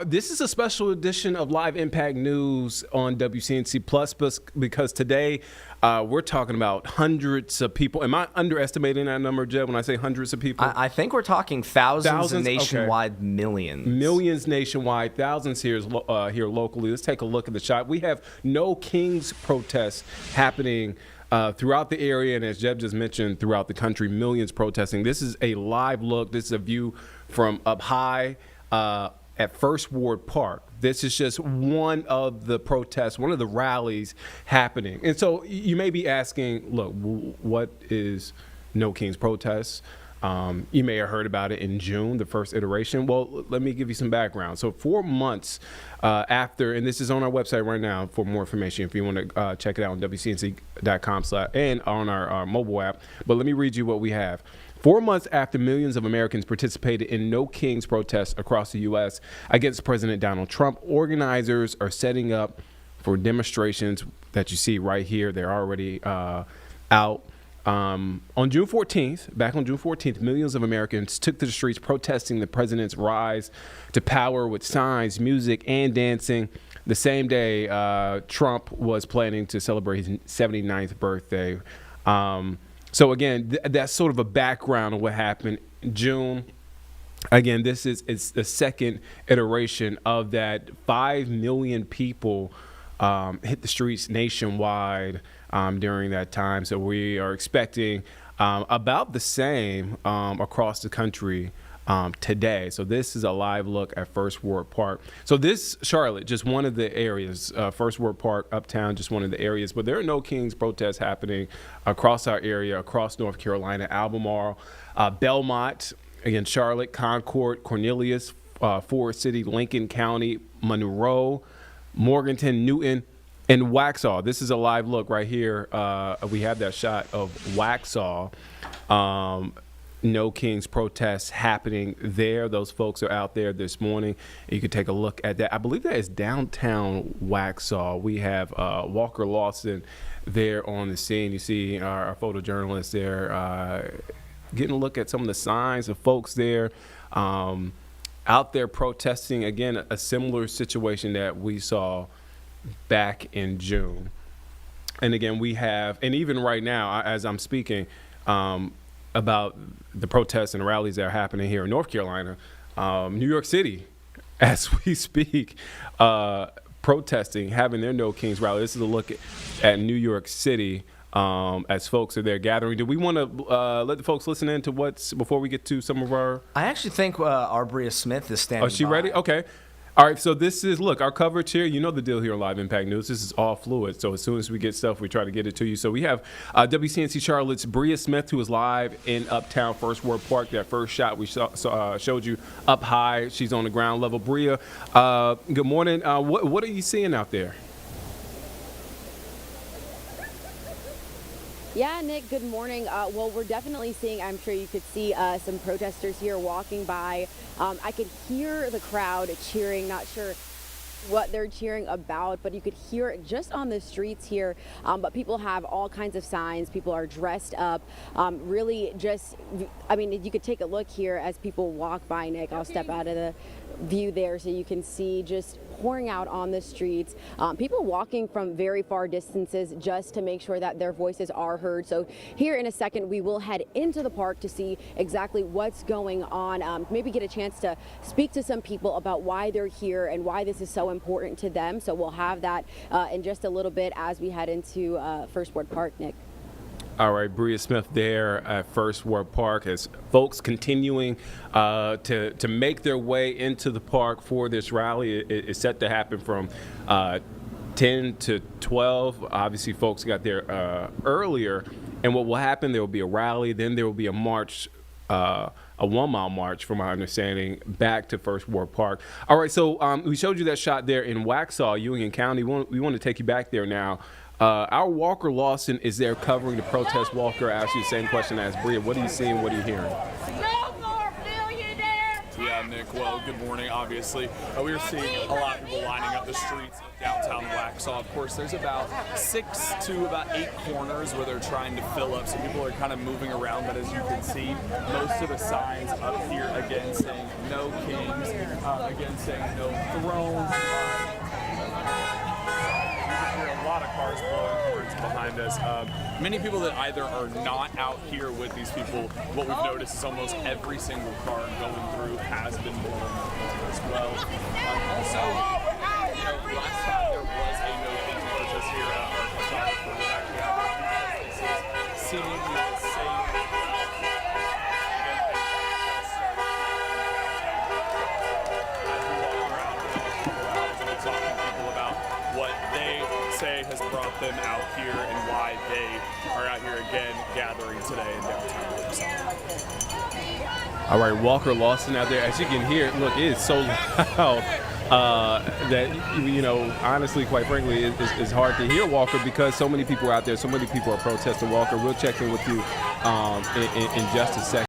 This is a special edition of Live Impact News on WCNC Plus because today we're talking about hundreds of people. Am I underestimating that number, Jeb, when I say hundreds of people? I think we're talking thousands and nationwide, okay. Millions. Millions nationwide, thousands here locally. Let's take a look at the shot. We have No Kings protests happening throughout the area, and as Jeb just mentioned, throughout the country, millions protesting. This is a live look. This is a view from up high at First Ward Park. This is just one of the protests, one of the rallies happening. And so you may be asking, look, what is No Kings protests? You may have heard about it in June, the first iteration. Well, let me give you some background. So 4 months after, and this is on our website right now for more information if you want to check it out on WCNC.com and on our mobile app. But let me read you what we have. 4 months after millions of Americans participated in No Kings protests across the U.S. against President Donald Trump, organizers are setting up for demonstrations that you see right here. They're already out. On June 14th, back on June 14th, millions of Americans took to the streets protesting the president's rise to power with signs, music, and dancing. The same day, Trump was planning to celebrate his 79th birthday. So again, that's sort of a background of what happened in June. Again, it's the second iteration of that. 5 million people hit the streets nationwide during that time. So we are expecting about the same across the country today. So this is a live look at First Ward Park. So this, Charlotte, just one of the areas, First Ward Park, Uptown, just one of the areas. But there are No Kings protests happening across our area, across North Carolina, Albemarle, Belmont, again, Charlotte, Concord, Cornelius, Forest City, Lincoln County, Monroe, Morganton, Newton, and Waxhaw. This is a live look right here. We have that shot of Waxhaw. No Kings protests happening there. Those folks are out there this morning. You can take a look at that. I believe that is downtown Waxhaw. We have Walker Lawson there on the scene. You see our photojournalist there getting a look at some of the signs of folks there out there protesting. Again, a similar situation that we saw back in June. And again, we have, and even right now, as I'm speaking, about the protests and rallies that are happening here in North Carolina, New York City, as we speak, protesting, having their No Kings rally. This is a look at New York City as folks are there gathering. Do we want to let the folks listen in to what's, before we get to some of our... I actually think our Bria Smith is standing by. Oh, she ready? Okay. All right, so this is, look, our coverage here. You know the deal here on Live Impact News. This is all fluid. So as soon as we get stuff, we try to get it to you. So we have WCNC Charlotte's Bria Smith, who is live in Uptown First Ward Park. That first shot we showed you up high. She's on the ground level. Bria, good morning. What are you seeing out there? Yeah, Nick, good morning. Well, we're definitely seeing, I'm sure you could see some protesters here walking by. I could hear the crowd cheering, not sure what they're cheering about, but you could hear it just on the streets here. But people have all kinds of signs. People are dressed up. Really just, I mean, you could take a look here as people walk by, Nick. I'll step out of the view there so you can see just pouring out on the streets. People walking from very far distances just to make sure that their voices are heard. So here in a second, we will head into the park to see exactly what's going on. Maybe get a chance to speak to some people about why they're here and why this is so important to them. So we'll have that in just a little bit as we head into First Ward Park, Nick. All right, Bria Smith there at First Ward Park as folks continuing to make their way into the park for this rally. It's set to happen from 10 to 12. Obviously, folks got there earlier. And what will happen, there will be a rally, then there will be a march, a 1 mile march, from my understanding, back to First Ward Park. All right, so we showed you that shot there in Waxhaw, Union County. We want to take you back there now. Our Walker Lawson is there covering the protest. Walker, I asked you the same question as Bria. What are you seeing? What are you hearing? No more billionaires. Yeah, Nick, Well, good morning. Obviously, we are seeing a lot of people lining up the streets of downtown Waxhaw. Of course, there's about 6 to about 8 corners where they're trying to fill up, so people are kind of moving around. But as you can see, most of the signs up here again saying no kings, again saying no thrones. A lot of cars blowing horns behind us. Many people that either are not out here with these people, what we've noticed is almost every single car going through has been blowing horns as well. Also, last time there was a no king protest here, our photographer was actually out there because this is seemingly the same. What they say has brought them out here and why they are out here again gathering today in downtown Waxhaw. All right, Walker Lawson out there. As you can hear, look, it is so loud that, honestly, quite frankly, it's hard to hear Walker because so many people are out there, so many people are protesting Walker. We'll check in with you in just a second.